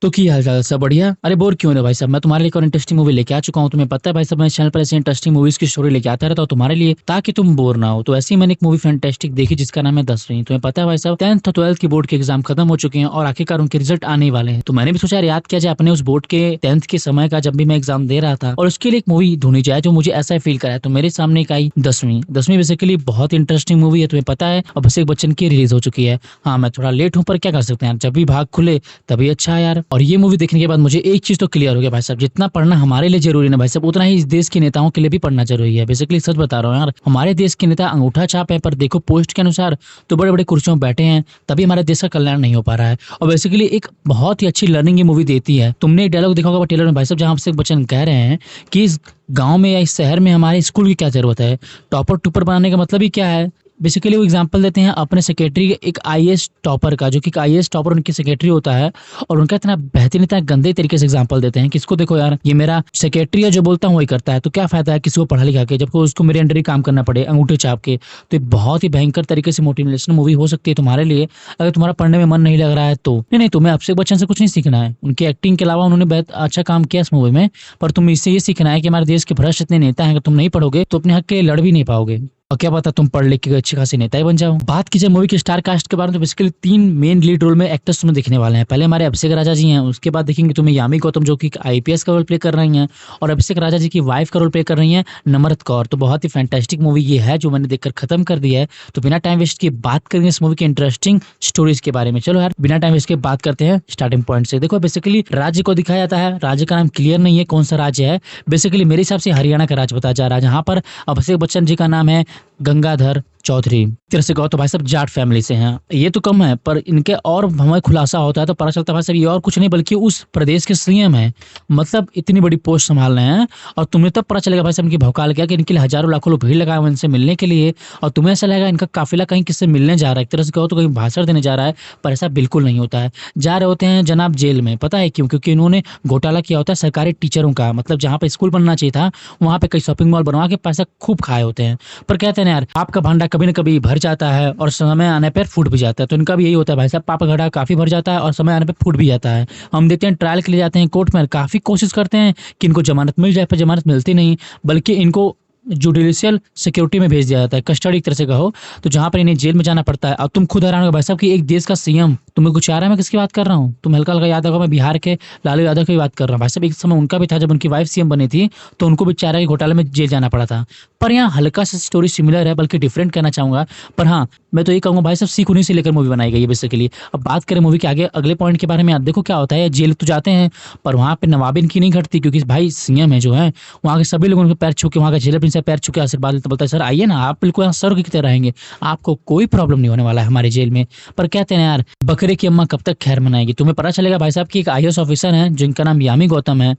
तो की हाल चाल सब बढ़िया। अरे बोर क्यों हो भाई साहब, मैं तुम्हारे लिए एक और इंटरेस्टिंग मूवी लेके आ चुका हूँ। तुम्हें पता है भाई साहब, मैं चैनल पर ऐसे इंटरेस्टिंग मूवीज की स्टोरी लेके आता रहता हूँ तुम्हारे लिए, ताकि तुम बोर ना हो। तो ऐसे ही मैंने एक मूवी फैंटास्टिक देखी जिसका नाम है 10वीं। तुम्हें पता है भाई साहब, 10th और 12th की बोर्ड के एग्जाम खत्म हो चुके हैं और आखिरकार उनके रिजल्ट आने वाले हैं। तो मैंने भी सोचा याद किया जाए अपने उस बोर्ड के 10th के समय का, जब भी मैं एग्जाम दे रहा था, और उसके लिए एक मूवी ढूंढी जाए जो मुझे ऐसा फील कराए। तो मेरे सामने एक आई 10वीं। 10वीं बेसिकली बहुत इंटरेस्टिंग मूवी है। तुम्हें पता है अभिषेक बच्चन की रिलीज हो चुकी है। हाँ, मैं थोड़ा लेट हूँ पर क्या कर सकते हैं यार, जब भी भाग खुले तभी अच्छा है यार। और ये मूवी देखने के बाद मुझे एक चीज तो क्लियर हो गया भाई साहब, जितना पढ़ना हमारे लिए जरूरी है भाई साहब, उतना ही इस देश के नेताओं के लिए भी पढ़ना जरूरी है। बेसिकली सच बता रहा हूँ यार, हमारे देश के नेता अंगूठा छाप है, पर देखो पोस्ट के अनुसार तो बड़े बड़े कुर्सियों में बैठे हैं, तभी हमारे देश का कल्याण नहीं हो पा रहा है। और बेसिकली एक बहुत ही अच्छी लर्निंग ये मूवी देती है। तुमने एक डायलॉग देखा होगा टेलर में भाई साहब, जहाँ अभिषेक बच्चन कह रहे हैं कि इस गांव में या इस शहर में हमारे स्कूल की क्या जरूरत है, टॉपर टूपर बनाने का मतलब ही क्या है। बेसिकली वो एग्जांपल देते हैं अपने सेक्रेटरी, एक आईएएस टॉपर का, जो कि आईएएस टॉपर उनके सेक्रेटरी होता है, और उनका इतना बेहतरीन, इतना गंदे तरीके से एग्जांपल देते हैं कि इसको देखो यार, ये मेरा सेक्रेटरी है, जो बोलता हूँ वही करता है, तो क्या फायदा है किसी को पढ़ा लिखा के, जबकि उसको मेरे अंडर ही काम करना पड़े अंगूठे छाप के। तो ये बहुत ही भयंकर तरीके से मोटिवेशनल मूवी हो सकती है तुम्हारे लिए, अगर तुम्हारा पढ़ने में मन नहीं लग रहा है तो। नहीं, तुम्हें अभिषेक बच्चन से कुछ नहीं सीखना है, उनकी एक्टिंग के अलावा उन्होंने बहुत अच्छा काम किया इस मूवी में, पर तुम इससे ये सीखना है कि हमारे देश के भ्रष्ट इतने नेता हैं, अगर तुम नहीं पढ़ोगे तो अपने हक के लिए लड़ भी नहीं पाओगे, और क्या पता तुम पढ़ लिख के अच्छी खासी नेता ही बन जाओ। बात कीजिए मूवी की स्टार कास्ट के बारे में, तो बेसिकली 3 मेन लीड रोल में एक्टर्स तुम्हें दिखने वाले हैं। पहले हमारे अभिषेक राजा जी हैं, उसके बाद देखेंगे तुम्हें यामी गौतम, जो कि आईपीएस का रोल प्ले कर रही हैं, और अभिषेक राजा जी की वाइफ का रोल प्ले कर रही हैं नम्रत कौर। तो बहुत ही फैंटास्टिक मूवी ये है, जो मैंने देखकर खत्म कर दिया है। तो बिना टाइम वेस्ट की बात करेंगे इस मूवी की इंटरेस्टिंग स्टोरीज के बारे में। चलो यार, बिना टाइम वेस्ट के बात करते हैं स्टार्टिंग पॉइंट से। देखो बेसिकली राज्य को दिखाया जाता है, राज्य का नाम क्लियर नहीं है कौन सा राज्य है। बेसिकली मेरे हिसाब से हरियाणा का राज्य बताया जा रहा है, जहां पर अभिषेक बच्चन जी का नाम है गंगाधर चौधरी। तरह से कहो तो भाई साहब जाट फैमिली से हैं। ये तो कम है, पर इनके और हमें खुलासा होता है तो पता चलता है भाई साहब ये और कुछ नहीं बल्कि उस प्रदेश के सीएम है। मतलब इतनी बड़ी पोस्ट संभाल रहे हैं, और तुम्हें तब पता चलेगा भाई साहब इनकी भौकाल क्या, कि इनके लिए हजारों लाखों लोग भीड़ लगाए हुए इनसे मिलने के लिए, और तुम्हें ऐसा लगेगा इनका काफिला कहीं किससे मिलने जा रहा है, एक तरह से कहो तो कहीं भाषण देने जा रहा है, पर ऐसा बिल्कुल नहीं होता है। जा रहे होते हैं जनाब जेल में। पता है क्यों? क्योंकि इन्होंने घोटाला किया होता है सरकारी टीचरों का, मतलब जहाँ पे स्कूल बनना चाहिए था वहाँ पे कई शॉपिंग मॉल बनवा के पैसा खूब खाए होते हैं। पर कहते हैं यार, आपका भांडा कभी न कभी भर जाता है और समय आने पर फूट भी जाता है। तो इनका भी यही होता है भाई साहब, पापा घड़ा काफी भर जाता है और समय आने पर फूट भी जाता है। हम देखते हैं ट्रायल के लिए जाते हैं कोर्ट में, काफी कोशिश करते हैं कि इनको जमानत मिल जाए, पर जमानत मिलती नहीं, बल्कि इनको जुडिशियल सिक्योरिटी में भेज दिया जाता है, कस्टडी एक तरह से कहो, तो जहां पर इन्हें जेल में जाना पड़ता है। अब तुम खुद हैरान हो भाई साहब कि एक देश का सीएम, तुम्हें कुछ याद है मैं किसकी बात कर रहा हूँ? तुम हल्का हल्का याद होगा, मैं बिहार के लालू यादव की बात कर रहा हूँ भाई साहब। एक समय उनका भी था जब उनकी वाइफ सीएम बनी थी, तो उनको भी चारा के घोटाले में जेल जाना पड़ा था। पर यहाँ हल्का सा स्टोरी सिमिलर है, बल्कि डिफरेंट कहना चाहूंगा। पर हाँ, मैं तो ये कहूंगा भाई साहब, सीख उन्हीं से लेकर मूवी बनाई गई है बेसिकली। अब बात करें मूवी के आगे अगले पॉइंट के बारे में, देखो क्या होता है, जेल तो जाते हैं पर वहाँ पे नवाबी इनकी नहीं घटती, क्योंकि भाई सीएम है जो है, वहाँ के सभी लोग उनके पैर छू के, वहाँ का जेलर प्रिंस पैर छू के आशीर्वाद लेते, बोलता है सर आइए ना, आप बिल्कुल यहाँ स्वर्ग की तरह रहेंगे, आपको कोई प्रॉब्लम नहीं होने वाला है हमारे जेल में। पर कहते हैं यार, बकरे की अम्मा कब तक खैर मनाएगी। तुम्हें पता चलेगा भाई साहब कि एक आईएएस ऑफिसर है जिनका नाम यामी गौतम है।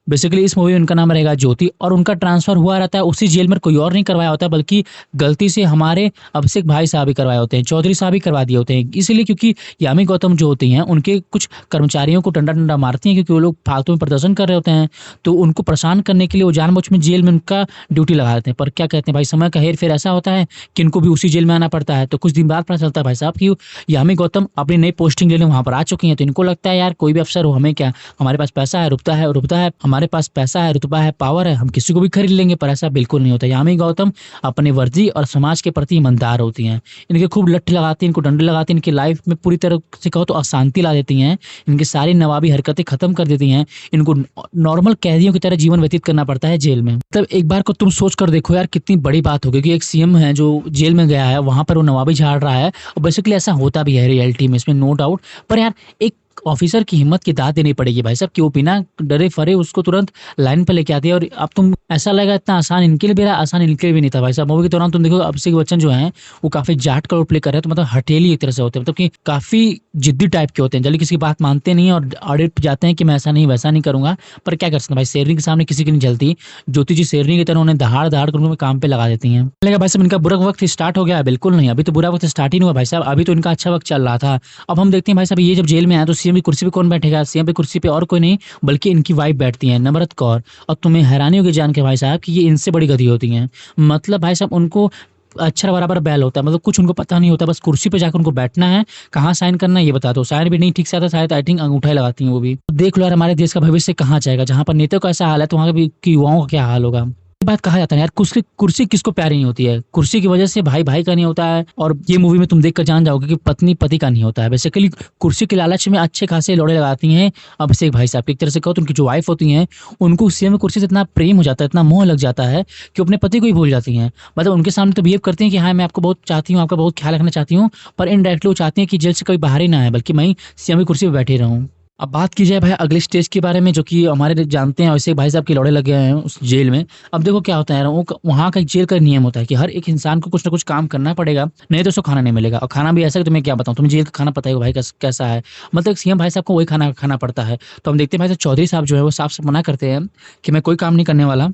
बेसिकली इस मूवी में उनका नाम रहेगा ज्योति, और उनका ट्रांसफर हुआ रहता है उसी जेल में, कोई और नहीं करवाया होता, बल्कि गलती से हमारे अभिषेक भाई साहब ही करवाए होते हैं, चौधरी साहब ही करवा दिए होते हैं। इसलिए क्योंकि यामी गौतम जो होती हैं, उनके कुछ कर्मचारियों को डंडा डंडा मारती हैं, क्योंकि वो लोग फालतू में प्रदर्शन कर रहे होते हैं, तो उनको परेशान करने के लिए वो जानबूझ में जेल में उनका ड्यूटी लगा देते हैं। पर क्या कहते हैं भाई, समय का हेर फेर ऐसा होता है कि इनको भी उसी जेल में आना पड़ता है। तो कुछ दिन बाद पता चलता है भाई साहब कि यामी गौतम अपनी नई पोस्टिंग लेने वहां पर आ चुकी हैं। तो इनको लगता है यार, कोई भी अफसर हो, हमें क्या, हमारे पास पैसा है, रुपता है, हमारे पास पैसा है, रुतबा है, पावर है, हम किसी को भी खरीद लेंगे। पर ऐसा बिल्कुल नहीं होता। यामी गौतम अपनी वर्दी और समाज के प्रति ईमानदार होती हैं। इनके खूब लठ लगाती हैं, इनको डंडे लगाती हैं, इनकी लाइफ में पूरी तरह से कहो तो अशांति ला देती हैं, इनकी सारी नवाबी हरकतें खत्म कर देती हैं। इनको नॉर्मल कैदियों की तरह जीवन व्यतीत करना पड़ता है जेल में। मतलब एक बार को तुम सोच कर देखो यार, कितनी बड़ी बात होगी कि एक सीएम है जो जेल में गया है, वहां पर वो नवाबी झाड़ रहा है, और बेसिकली ऐसा होता भी है रियलिटी में, इसमें नो डाउट। पर यार, एक ऑफिसर की हिम्मत की दाद देनी पड़ेगी भाई साहब, कि वो बिना डरे फरे उसको तुरंत लाइन पे लेके आती है। और अब तुम ऐसा लगा इतना आसान इनके लिए भी रहा, आसान इनके लिए भी नहीं था भाई साहब। मूवी के दौरान तुम देखो अभिषेक बच्चन जो है वो काफी जाट का रोल प्ले कर रहे हैं, तो मतलब हठेली एक तरह से होते हैं, मतलब कि काफी जिद्दी टाइप के होते हैं, जल्दी किसी की बात मानते नहीं और ऑडिट पे जाते हैं कि मैं ऐसा नहीं वैसा नहीं करूंगा। पर क्या कर सकते हैं भाई, शेरनी के सामने किसी की नहीं चलती। ज्योति जी शेरनी की तरह उन्हें दहाड़ दहाड़ कर उनको काम पे लगा देती हैं। लगा भाई साहब इनका बुरा वक्त स्टार्ट हो गया है? बिल्कुल नहीं, अभी तो बुरा वक्त स्टार्ट ही नहीं हुआ भाई साहब, अभी तो इनका अच्छा वक्त चल रहा था। अब हम देखते हैं भाई साहब, ये जब जेल में आया तो सीएम की कुर्सी पे कौन बैठेगा? सीएम की कुर्सी पे और कोई नहीं बल्कि इनकी वाइफ बैठती है, नम्रत कौर। और तुम्हें हैरानी होगी जान के भाई साहब कि ये इनसे बड़ी गधी होती हैं। मतलब भाई साहब उनको अक्षर बराबर बैल होता है, मतलब कुछ उनको पता नहीं होता, बस कुर्सी पे जाकर उनको बैठना है, कहाँ साइन करना है ये बता दो। साइन भी नहीं ठीक से आता, शायद आई थिंक अंगूठा ही लगाती हैं वो भी। तो देख लो यार हमारे देश का भविष्य कहाँ जाएगा, जहाँ पर नेताओं का ऐसा हाल है तो वहाँ के युवाओं का क्या हाल होगा। बात कहा जाता है यार, कुर्सी कुर्सी किसको प्यारी नहीं होती है, कुर्सी की वजह से भाई भाई का नहीं होता है, और ये मूवी में तुम देख कर जान जाओगे कि पत्नी पति का नहीं होता है। बेसिकली कुर्सी के लालच में अच्छे खासे लोड़े लगाती हैं अभिषेक भाई साहब। एक तरह से कहो तो उनकी जो वाइफ होती हैं उनको सीएम कुर्सी से इतना प्रेम हो जाता है, इतना मोह लग जाता है कि अपने पति को ही भूल जाती हैं। मतलब उनके सामने तो बिहेव करती हैं कि हाँ मैं आपको बहुत चाहती हूँ, आपका बहुत ख्याल रखना चाहती हूँ, पर इनडायरेक्टली वो चाहती हैं कि जेल से कभी बाहर ही ना आए, बल्कि मैं सीएम की कुर्सी पर बैठे रहूँ। अब बात की जाए भाई अगले स्टेज के बारे में, जो कि हमारे जानते हैं वैसे भाई साहब के लौड़े लगे हैं उस जेल में। अब देखो क्या होता है यार, वहाँ का जेल का नियम होता है कि हर एक इंसान को कुछ ना कुछ काम करना पड़ेगा, नहीं तो उसको खाना नहीं मिलेगा। और खाना भी ऐसा कि तुम्हें क्या बताऊं, तुम्हें जेल का खाना पता है भाई कैसा है। मतलब सीएम भाई साहब को वही खाना खाना पड़ता है। तो हम देखते हैं भाई साहब चौधरी साहब जो है वो साफ साफ मना करते हैं कि मैं कोई काम नहीं करने वाला।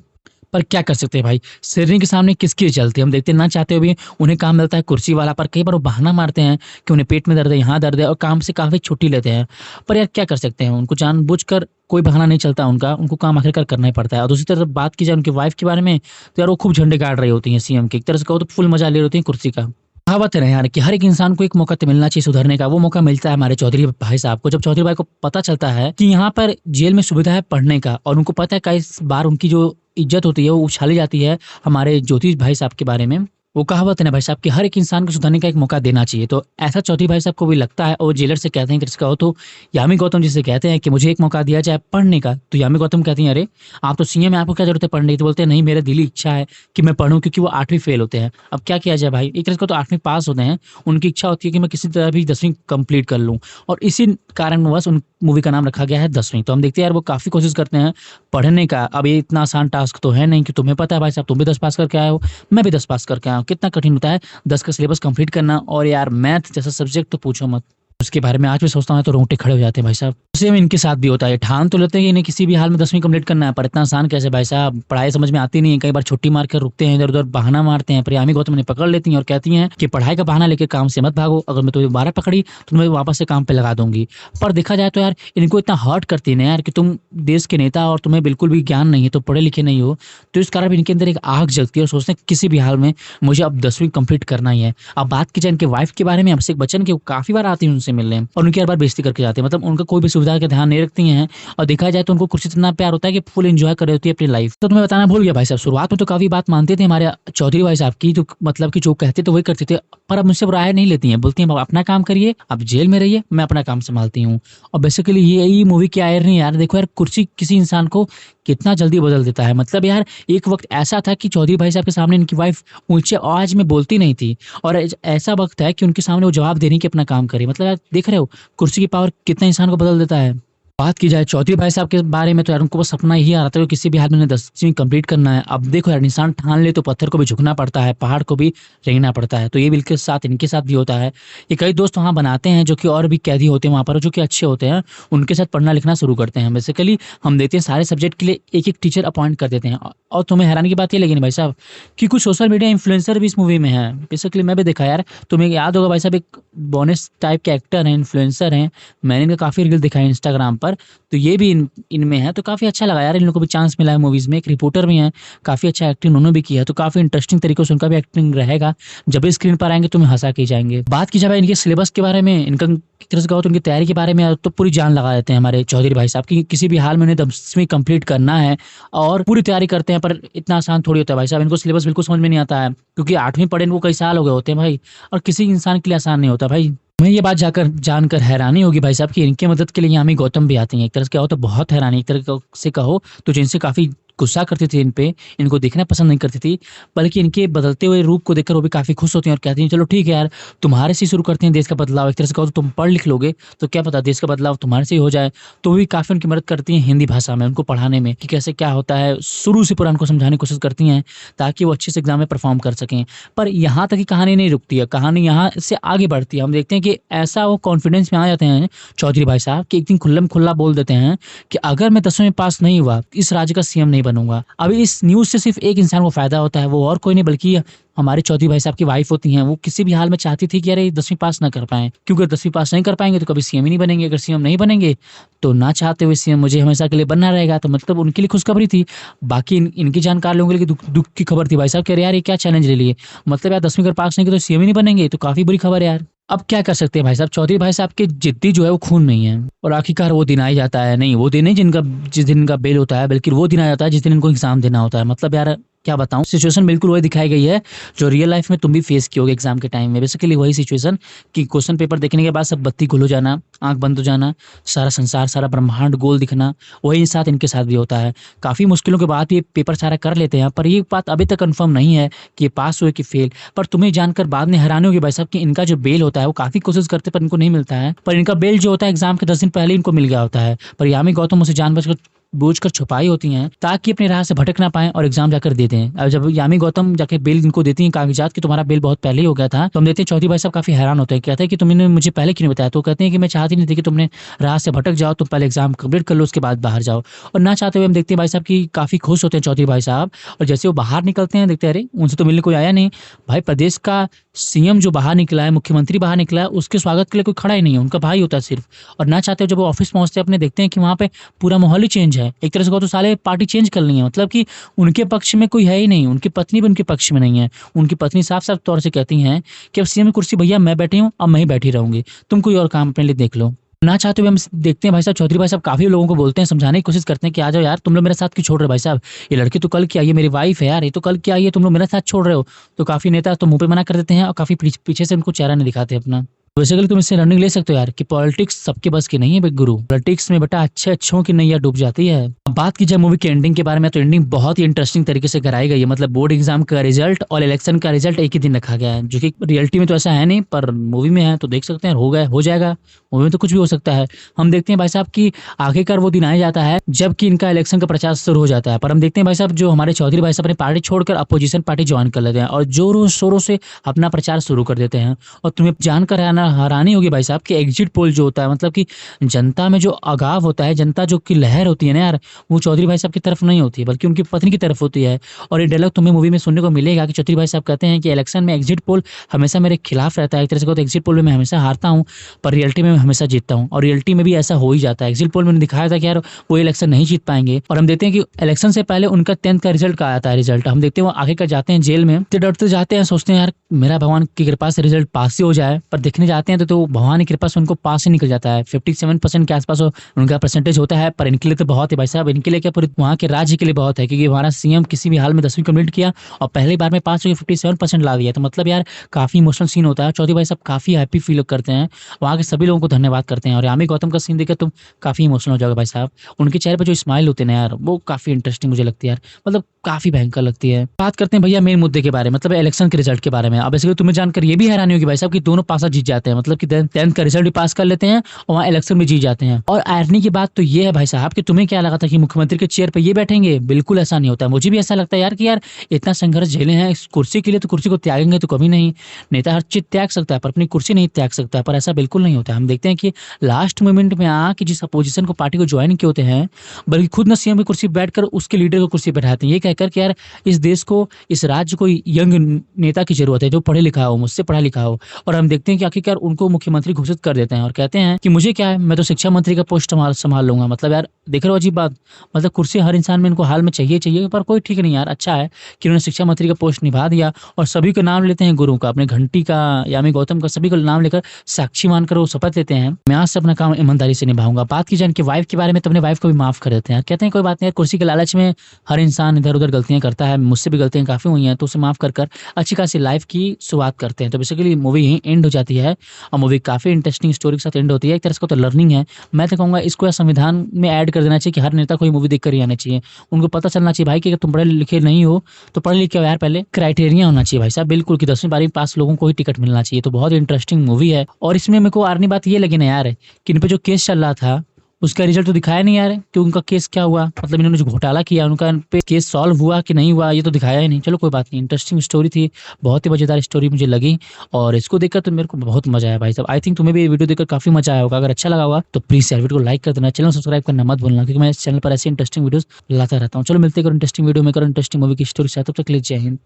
पर क्या कर सकते हैं भाई, शेरनी के सामने किसकी चलती है। हम देखते हैं ना चाहते हुए भी उन्हें काम मिलता है कुर्सी वाला, पर कई बार वो बहाना मारते हैं कि उन्हें पेट में दर्द है, यहाँ दर्द है, और काम से काफी छुट्टी लेते हैं। पर यार क्या कर सकते हैं, उनको जानबूझकर कोई बहाना नहीं चलता उनका, उनको काम आखिरकार करना ही पड़ता है। और दूसरी तरफ बात की जाए उनकी वाइफ के बारे में, तो यार वो खूब झंडे गाड़ रही होती हैं सीएम के, एक तरह से कहो तो फुल मजा ले रही होती है कुर्सी का। कहावत है ना यार कि हर एक इंसान को एक मौका तो मिलना चाहिए सुधरने का, वो मौका मिलता है हमारे चौधरी भाई साहब को। जब चौधरी भाई को पता चलता है कि यहाँ पर जेल में सुविधा है पढ़ने का, और उनको पता है कई बार उनकी जो इज्जत होती है वो उछाली जाती है हमारे ज्योतिष भाई साहब के बारे में। वो कहावत है ना भाई साहब कि हर एक इंसान को सुधरने का एक मौका देना चाहिए, तो ऐसा चौधरी भाई साहब को भी लगता है। और जेलर से कहते हैं कि इसका हो तो यामी गौतम जी से कहते हैं कि मुझे एक मौका दिया जाए पढ़ने का। तो यामी गौतम कहती हैं अरे आप तो सीएम है, आपको क्या जरूरत है पढ़ने की। तो बोलते हैं नहीं, मेरा दिली इच्छा है कि मैं पढ़ूं, क्योंकि वो 8वीं फेल होते हैं। अब क्या किया जाए भाई, एक तरह से तो 8वीं पास होते हैं, उनकी इच्छा होती है कि मैं किसी तरह भी 10वीं कंप्लीट कर लूँ, और इसी कारणवश उन मूवी का नाम रखा गया है 10वीं। तो हम देखते हैं यार वो काफी कोशिश करते हैं पढ़ने का। अब ये इतना आसान टास्क तो है नहीं कि तुम्हें पता है भाई साहब, तुम भी 10 पास करके आए हो, मैं भी 10 पास करके आया हूँ, कितना कठिन होता है 10 का सिलेबस कंप्लीट करना। और यार मैथ जैसा सब्जेक्ट तो पूछो मत, उसके बारे में आज भी सोचता हूँ तो रोंगटे खड़े हो जाते हैं भाई साहब। सेम इनके साथ भी होता है, ठान तो लेते हैं कि इन्हें किसी भी हाल में 10वीं कंप्लीट करना है, पर इतना आसान कैसे भाई साहब, पढ़ाई समझ में आती नहीं है। कई बार छुट्टी मार कर रुकते हैं, इधर उधर बहाना मारते हैं। पर यामी गौतम ने पकड़ लेती हैं और कहती हैं कि पढ़ाई का बहाना लेकर काम से मत भागो, अगर मैं तुम्हें दोबारा पकड़ी तो तुम्हें वापस से काम पे लगा दूंगी। पर देखा जाए तो यार इनको इतना हर्ट करती है ना यार कि तुम देश के नेता और तुम्हें बिल्कुल भी ज्ञान नहीं है, तो पढ़े लिखे नहीं हो, तो इस कारण भी इनके अंदर एक आग जगती है और सोचते हैं किसी भी हाल में मुझे अब 10वीं कंप्लीट करना ही है। अब बात की जाए इनके वाइफ के बारे में, अभिषेक बच्चन की, काफी बार आती है उनसे मिलने और उनकी हर बार बेइज्जती करके जाते हैं। मतलब उनका कोई भी सुविधा का ध्यान नहीं रखती हैं, और देखा जाए तो उनको कुर्सी से इतना प्यार होता है कि फुल एंजॉय कर रही होती है अपनी लाइफ। तो तुम्हें बताना भूल गया भाई साहब, शुरुआत में तो काफी बात मानते थे हमारे चौधरी भाई साहब की, तो मतलब कि जो कहते थे वही करते थे, पर अब मुझसे राय नहीं लेती हैं, बोलती हैं अपना काम करिए, अब जेल में रहिए, मैं अपना काम संभालती हूँ। और बेसिकली यही मूवी की आयरनी यार, देखो यार कुर्सी किसी इंसान को कितना जल्दी बदल देता है। मतलब यार एक वक्त ऐसा था कि चौधरी भाई साहब के सामने इनकी वाइफ ऊंचे आवाज में बोलती नहीं थी, और ऐसा वक्त है कि उनके सामने वो जवाब देने की अपना काम करे। मतलब यार देख रहे हो कुर्सी की पावर कितना इंसान को बदल देता है। बात की जाए चौधरी भाई साहब के बारे में, तो यार उनको बस सपना यही आ रहा था कि किसी भी हाल में उन्हें 10वीं कंप्लीट करना है। अब देखो यार इंसान ठान ले तो पत्थर को भी झुकना पड़ता है, पहाड़ को भी रेंगना पड़ता है। तो ये बिल्कुल साथ इनके साथ भी होता है। ये कई दोस्त वहाँ बनाते हैं जो कि और भी कैदी होते हैं वहाँ पर, जो कि अच्छे होते हैं, उनके साथ पढ़ना लिखना शुरू करते हैं। बेसिकली हम देखते हैं सारे सब्जेक्ट के लिए एक एक टीचर अपॉइंट कर देते हैं। और तुम्हें हैरानी की बात ये लगी भाई साहब कि कुछ सोशल मीडिया इन्फ्लुएंसर भी इस मूवी में है। बेसिकली मैं भी देखा यार, तुम्हें याद होगा भाई साहब एक बोनस टाइप के एक्टर हैं, इन्फ्लुएंसर हैं, मैंने इनका काफी रील दिखा है इंस्टाग्राम पर, तो ये भी इनमें है। तो काफी अच्छा लगा यार, इन लोगों को भी चांस मिला है मूवीज में। एक रिपोर्टर भी हैं, काफी अच्छा एक्टिंग उन्होंने भी किया है, तो काफी इंटरेस्टिंग तरीके से उनका भी एक्टिंग रहेगा। जब भी स्क्रीन पर आएंगे तुम्हें हंसा के जाएंगे। बात की जाए इनके सिलेबस के बारे में, इनका एक तरह से कहो तो उनकी तैयारी के बारे में, तो पूरी जान लगा देते हैं हमारे चौधरी भाई साहब की किसी भी हाल में उन्हें 10वीं कंप्लीट करना है, और पूरी तैयारी करते हैं। पर इतना आसान थोड़ी होता है भाई साहब, इनको सिलेबस बिल्कुल समझ में नहीं आता है, क्योंकि 8वीं पढ़े इनको कई साल हो गए होते हैं भाई, और किसी इंसान के लिए आसान नहीं होता भाई। तुम्हें ये बात जानकर हैरानी होगी भाई साहब कि इनकी मदद के लिए यामी गौतम भी आती हैं। एक तरह से क्या हो तो बहुत हैरानी, एक तरह से कहो तो जिनसे काफी गुस्सा करती थी इन पे, इनको देखना पसंद नहीं करती थी, बल्कि इनके बदलते हुए रूप को देखकर वो भी काफी खुश होती हैं और कहती हैं चलो ठीक है यार, तुम्हारे से शुरू करते हैं देश का बदलाव। एक तरह से कहो तो तुम पढ़ लिख लोगे तो क्या पता देश का बदलाव तुम्हारे से ही हो जाए। तो वो भी काफी उनकी मदद करती हैं हिंदी भाषा में, उनको पढ़ाने में कि कैसे क्या होता है, शुरू से पूरा उनको समझाने की कोशिश करती हैं ताकि वो अच्छे से एग्जाम में परफॉर्म कर सकें। पर यहाँ तक की कहानी नहीं रुकती है, कहानी यहाँ से आगे बढ़ती है। हम देखते हैं कि ऐसा वो कॉन्फिडेंस में आ जाते हैं चौधरी भाई साहब कि एक दिन खुल्लम खुल्ला बोल देते हैं कि अगर मैं 10वीं में पास नहीं हुआ, इस राज्य का सीएम नहीं बनूंगा। अभी इस न्यूज़ से सिर्फ एक इंसान को फ़ायदा होता है, वो और कोई नहीं बल्कि हमारे चौधरी भाई साहब की वाइफ होती हैं। वो किसी भी हाल में चाहती थी कि अरे 10वीं पास ना कर पाएँ, क्योंकि अगर 10वीं पास नहीं कर पाएँगे तो कभी सीएम ही नहीं बनेंगे। अगर सीएम नहीं बनेंगे तो ना चाहते हुए सीएम मुझे हमेशा के लिए बनना रहेगा। तो मतलब उनके लिए खुशखबरी थी। बाकी इनकी जानकार लोगों के लिए दुःख की खबर थी भाई साहब, कह रहे यार ये क्या चैलेंज ले लिए? मतलब यार 10वीं अगर पास नहीं किए तो सीएम ही नहीं बनेंगे, तो काफ़ी बुरी खबर है यार। अब क्या कर सकते हैं भाई साहब, चौधरी भाई साहब की जिद्दी जो है वो खून नहीं है। और आखिरकार वो दिन आ ही जाता है। नहीं, वो दिन नहीं जिस दिन इनका बेल होता है, बल्कि वो दिन आ जाता है जिस दिन इनको एग्ज़ाम देना होता है। मतलब यार क्या बताऊँ, सिचुएशन बिल्कुल वही दिखाई गई है जो रियल लाइफ में तुम भी फेस किए होगे एग्जाम के टाइम में। बेसिकली वही सिचुएशन कि क्वेश्चन पेपर देखने के बाद सब बत्ती गुल हो जाना, आँख बंद हो जाना, सारा संसार, सारा ब्रह्मांड गोल दिखना, वही साथ इनके साथ भी होता है। काफ़ी मुश्किलों के बाद ये पेपर सारा कर लेते हैं, पर ये बात अभी तक कन्फर्म नहीं है कि ये पास हुए कि फेल। पर तुम्हें जानकर बाद में हैरानी होगी भाई साहब कि इनका जो बेल होता है वो काफ़ी कोशिश करते पर इनको नहीं मिलता है। पर इनका बेल जो होता है एग्जाम के 10 दिन पहले इनको मिल गया होता है। पर यामी गौतम उसे बूझकर छुपाई होती हैं ताकि अपनी राह से भटक ना पाएं और एग्जाम जाकर दे दें। अब जब यामी गौतम जाके बेल इनको देती हैं कागजात कि तुम्हारा बेल बहुत पहले ही हो गया था, तो हम देखते हैं चौधरी भाई साहब काफी हैरान होते हैं। कहते हैं कि तुमने मुझे पहले क्यों नहीं बताया? तो कहते हैं कि मैं चाहती नहीं थी कि तुमने राह से भटक जाओ, तुम पहले एग्जाम कंप्लीट कर लो उसके बाद बाहर जाओ। और ना चाहते हुए हम देखते हैं भाई साहब की काफी खुश होते हैं चौधरी भाई साहब। और जैसे वो बाहर निकलते हैं देखते हैं अरे उनसे तो मिलने कोई आया नहीं। भाई प्रदेश का सीएम जो बाहर निकला है, मुख्यमंत्री बाहर निकला है, उसके स्वागत के लिए कोई खड़ा ही नहीं है, उनका भाई होता है सिर्फ। और ना चाहते हुए जब वो ऑफिस पहुंचते हैं अपने देखते हैं कि वहाँ पे पूरा माहौल ही चेंज है। एक तरह से कहो तो साले पार्टी चेंज कर ली है। मतलब कि उनके पक्ष में कोई है ही नहीं, उनकी पत्नी भी उनके पक्ष में नहीं है। उनकी पत्नी साफ साफ तौर से कहती हैं कि अब सीएम की कुर्सी भैया मैं बैठी हूँ, अब मैं ही बैठी रहूंगी, तुम कोई और काम अपने लिए देख लो। ना चाहते हुए हम देखते हैं भाई साहब चौधरी भाई साहब काफी लोगों को बोलते हैं, समझाने की कोशिश करते हैं कि आ जाओ यार, तुम लोग मेरे साथ क्यों छोड़ रहे हो भाई साहब? ये लड़की तो कल की आई है, मेरी वाइफ है यार, ये तो कल की आई है, तुम लोग मेरे साथ छोड़ रहे हो। तो काफी नेता तो मुंह पे मना कर देते हैं और काफी पीछे से उनको चेहरा नहीं दिखाते अपना। बेसिकली तुम इससे लर्निंग ले सकते हो यार कि पॉलिटिक्स सबके बस की नहीं है बिग गुरु। पॉलिटिक्स में बेटा अच्छे अच्छों की नैया डूब जाती है। अब बात की जाए मूवी की एंडिंग के बारे में, तो एंडिंग बहुत ही इंटरेस्टिंग तरीके से कराई गई है। मतलब बोर्ड एग्जाम का रिजल्ट और इलेक्शन का रिजल्ट एक ही दिन रखा गया है, जो कि रियलिटी में तो ऐसा है नहीं, पर मूवी में है तो देख सकते हैं हो जाएगा। मूवी में तो कुछ भी हो सकता है। हम देखते हैं भाई साहब की आखिरकार वो दिन आ जाता है जबकि इनका इलेक्शन का प्रचार शुरू हो जाता है। पर हम देखते हैं भाई साहब जो हमारे चौधरी भाई साहब अपनी पार्टी छोड़कर अपोजिशन पार्टी ज्वाइन कर लेते हैं और जोरों शोरों से अपना प्रचार शुरू कर देते हैं। और तुम्हें जानकर हैरानी होगी भाई साहब कि एग्जिट पोल जो होता है, मतलब कि जनता में जो अगाव होता है, जनता जो की लहर होती है ना यार, वो चौधरी भाई साहब की तरफ नहीं होती है बल्कि उनकी पत्नी की तरफ होती है। और ये डायलॉग तुम्हें मूवी में सुनने को मिलेगा कि चौधरी भाई साहब कहते हैं कि इलेक्शन में एग्जिट पोल हमेशा मेरे खिलाफ रहता है। एक तरह से कहते हैं एग्जिट पोल में मैं हमेशा हारता हूँ पर रियलिटी में मैं हमेशा जीतता हूँ। और रियलिटी में भी ऐसा हो ही जाता है। एग्जिट पोल में दिखाया था कि यार वो इलेक्शन नहीं जीत पाएंगे। और हम देखते हैं कि इलेक्शन से पहले उनका 10th का रिजल्ट का आता है। रिजल्ट हम देखते हैं वो आगे का जाते हैं जेल में, तो डरते जाते हैं, सोचते हैं यार मेरा भगवान की कृपा से रिजल्ट पास ही हो जाए। पर देखने जाते हैं तो भगवान की कृपा से उनको पास ही निकल जाता है। 57% के आसपास उनका परसेंटेज होता है। पर इनके लिए तो बहुत है भाई साहब, इनके लिए क्या पूरे वहाँ के राज्य के लिए बहुत है, क्योंकि हमारा सीएम किसी भी हाल में 10वीं कंप्लीट किया और पहली बार में पास होकर 57% ला दिया। तो मतलब यार काफी इमोशनल सीन होता है। चौधरी भाई साहब काफी हैप्पी फील करते हैं, वहाँ के सभी लोगों को धन्यवाद करते हैं। और यामी गौतम का सीन देखकर तुम काफी इमोशनल हो जाओगे भाई साहब। उनके चेहरे पर जो स्माइल होते हैं ना यार, वो काफी इंटरेस्टिंग मुझे लगती है यार, मतलब काफी भयंकर लगती है। बात करते हैं भैया मेन मुद्दे के बारे में, मतलब इलेक्शन के रिजल्ट के बारे में। अब बेसिकली तुम्हें जानकर ये भी हैरानी होगी भाई साहब कि दोनों पासा जीत जाते हैं, मतलब कि 10th का रिजल्ट भी पास कर लेते हैं और वहाँ इलेक्शन में जीत जाते हैं। और आयरनी की बात तो ये है भाई साहब कि तुम्हें क्या लगा था कि मुख्यमंत्री के चेयर पे ये बैठेंगे? बिल्कुल ऐसा नहीं होता। मुझे भी ऐसा लगता है यार कि यार इतना संघर्ष झेले हैं इस कुर्सी के लिए, तो कुर्सी को त्यागेंगे तो कभी नहीं। नेता हर चीज त्याग सकता है पर अपनी कुर्सी नहीं त्याग सकता, पर ऐसा बिल्कुल नहीं होता। हम देखते हैं कि लास्ट मोमेंट में आके जिस अपोजिशन को पार्टी को ज्वाइन किए होते हैं, बल्कि खुद न सीएम की कुर्सी बैठकर उसके लीडर को कुर्सी बैठाते हैं, ये कहकर कि यार इस देश को, इस राज्य को यंग नेता की जरूरत है जो पढ़े लिखा हो, मुझसे पढ़ा लिखा हो। और हम देखते हैं कि आखिरकार उनको मुख्यमंत्री घोषित कर देते हैं और कहते हैं कि मुझे क्या है, मैं तो शिक्षा मंत्री का पोस्ट संभाल लूंगा। मतलब यार देख रहे हो अजीब बात, मतलब कुर्सी हर इंसान में इनको हाल में चाहिए, पर कोई ठीक नहीं यार। अच्छा है कि उन्होंने शिक्षा मंत्री का पोस्ट निभा दिया और सभी का नाम लेते हैं, गुरु का, अपने घंटी का, यामी गौतम का, सभी को नाम लेकर साक्षी मानकर वो शपथ लेते हैं मैं आज से अपना काम ईमानदारी से निभाऊंगा। बात की जाए इनकी वाइफ के बारे में तो अपने वाइफ को भी माफ कर देते हैं, कहते हैं कोई बात नहीं यार, कुर्सी के लालच में हर इंसान इधर उधर गलतियां करता है, मुझसे भी गलतियां काफी हुई हैं, तो उसे माफ कर अच्छी खासी लाइफ की शुरुआत करते हैं। तो बेसिकली मूवी यहीं एंड हो जाती है और मूवी काफी इंटरेस्टिंग स्टोरी के साथ एंड होती है। एक तरह से तो लर्निंग है। मैं तो कहूँगा इसको संविधान में ऐड कर देना चाहिए कि हर नेता को ये मूवी देखकर ही आना चाहिए। उनको पता चलना चाहिए भाई कि अगर तुम पढ़े लिखे नहीं हो तो पढ़े लिखे हो यार, पहले क्राइटेरिया होना चाहिए भाई साहब, बिल्कुल कि 10वीं 12वीं पास लोगों को ही टिकट मिलना चाहिए। तो बहुत इंटरेस्टिंग मूवी है। और इसमें मेरे को आर्नी बात ये लगी ना यार कि इन पे जो केस चल रहा था उसका रिजल्ट तो दिखाया नहीं यार कि उनका केस क्या हुआ, मतलब इन्होंने जो घोटाला किया उनका पे केस सॉल्व हुआ कि नहीं हुआ ये तो दिखाया ही नहीं। चलो कोई बात नहीं, इंटरेस्टिंग स्टोरी थी, बहुत ही मजेदार स्टोरी मुझे लगी और इसको देखकर तो मेरे को बहुत मजा आया भाई साहब। आई थिंक तुम्हें भी ये वीडियो देखकर काफी मजा आया होगा। अगर अच्छा लगा होगा तो प्लीज यार वीडियो को लाइक कर देना, चैनल सब्सक्राइब करना मत भूलना, क्योंकि मैं इस चैनल पर ऐसी इंटरेस्टिंग वीडियोस लाता रहता हूँ। चलो मिलते हैं इंटरेस्टिंग वीडियो में, इंटरेस्टिंग मूवी की स्टोरी से, तब तक के लिए जय हिंद।